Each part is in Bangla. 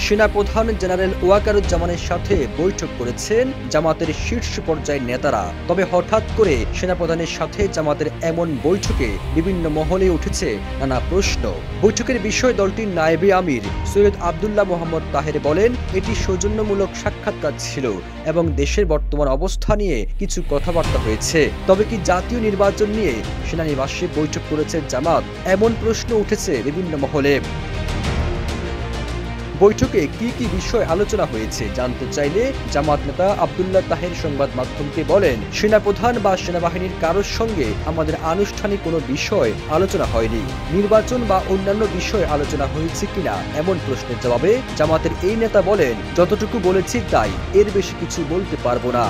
সেনাপ্রধান জেনারেল ওয়াকারুজ্জামানের সাথে বৈঠক করেছেন জামাতের শীর্ষ পর্যায়ের নেতারা। তবে হঠাৎ করে সেনাপ্রধানের সাথে জামাতের এমন বৈঠকে বিভিন্ন মহলে উঠেছে নানা প্রশ্ন। বৈঠকের বিষয়ে দলটির নায়েবে আমির সৈয়দ আব্দুল্লাহ মোহাম্মদ তাহের বলেন, এটি সৌজন্যমূলক সাক্ষাৎকার ছিল এবং দেশের বর্তমান অবস্থা নিয়ে কিছু কথাবার্তা হয়েছে। তবে কি জাতীয় নির্বাচন নিয়ে সেনানিবাসে বৈঠক করেছে জামাত? এমন প্রশ্ন উঠেছে বিভিন্ন মহলে। বৈঠকে কি কি বিষয় আলোচনা হয়েছে জানতে চাইলে জামাত নেতা আব্দুল্লাহ তাহের সংবাদ মাধ্যমকে বলেন, সেনাপ্রধান বা সেনাবাহিনীর কারোর সঙ্গে আমাদের আনুষ্ঠানিক কোনো বিষয় আলোচনা হয়নি। নির্বাচন বা অন্যান্য বিষয় আলোচনা হয়েছে কিনা এমন প্রশ্নের জবাবে জামাতের এই নেতা বলেন, যতটুকু বলেছি তাই, এর বেশি কিছু বলতে পারবো না।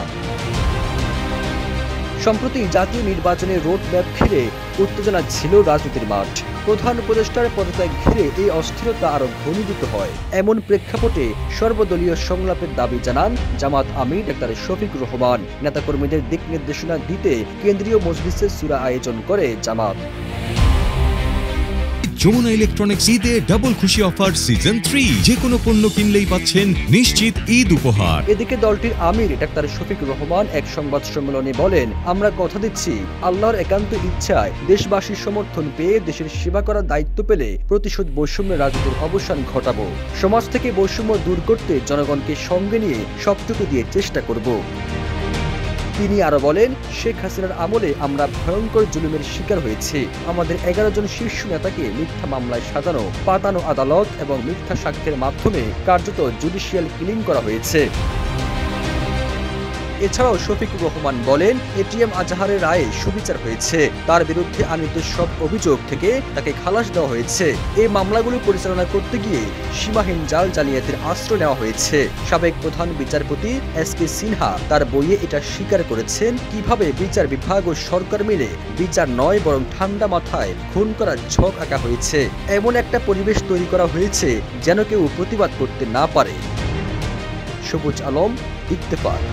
সম্প্রতি জাতীয় নির্বাচনের রোড ম্যাপ ঘিরে উত্তেজনা ছিল রাজনীতির মাঠ। প্রধান উপদেষ্টার পদত্যাগ ঘিরে এই অস্থিরতা আরো ঘনীভূত হয়। এমন প্রেক্ষাপটে সর্বদলীয় সংলাপের দাবি জানান জামাত আমির ডাক্তার শফিকুর রহমান। নেতাকর্মীদের দিক নির্দেশনা দিতে কেন্দ্রীয় মজলিসে সূরা আয়োজন করে জামাত। যমুনা ইলেকট্রনিক্স ঈদে ডাবল খুশি অফার সিজন 3, যে কোনো পণ্য কিনলেই পাচ্ছেন নিশ্চিত ঈদ উপহার। এদিকে দলটির আমির ডাক্তার শফিকুর রহমান এক সংবাদ সম্মেলনে বলেন, আমরা কথা দিচ্ছি আল্লাহর একান্ত ইচ্ছায় দেশবাসীর সমর্থন পেয়ে দেশের সেবা করার দায়িত্ব পেলে প্রতিশোধ বৈষম্যের রাজনীতির অবসান ঘটাবো। সমাজ থেকে বৈষম্য দূর করতে জনগণকে সঙ্গে নিয়ে সবটুকু দিয়ে চেষ্টা করব। তিনি আরো বলেন, শেখ হাসিনার আমলে আমরা ভয়ঙ্কর জুলুমের শিকার হয়েছি। আমাদের 11 জন শীর্ষ নেতাকে মিথ্যা মামলায় সাজানো, পাতানো আদালত এবং মিথ্যা সাক্ষ্যের মাধ্যমে কার্যত জুডিশিয়াল কিলিং করা হয়েছে। এছাড়াও শফিকুর রহমান বলেন, এটিএম আজহারের রায়ে সুবিচার হয়েছে। তার বিরুদ্ধে আনীত সব অভিযোগ থেকে তাকে খালাস দেওয়া হয়েছে। এই মামলাগুলো পরিচালনা করতে গিয়ে সীমাহীন জাল জালিয়াতির আশ্রয় নেওয়া হয়েছে। সাবেক প্রধান বিচারপতি এসকে সিনহা তার বইয়ে এটা স্বীকার করেছেন, কিভাবে বিচার বিভাগ ও সরকার মিলে বিচার নয় বরং ঠান্ডা মাথায় খুন করার ছক আঁকা হয়েছে। এমন একটা পরিবেশ তৈরি করা হয়েছে যেন কেউ প্রতিবাদ করতে না পারে। সবুজ আলম, ইত্তেফাক।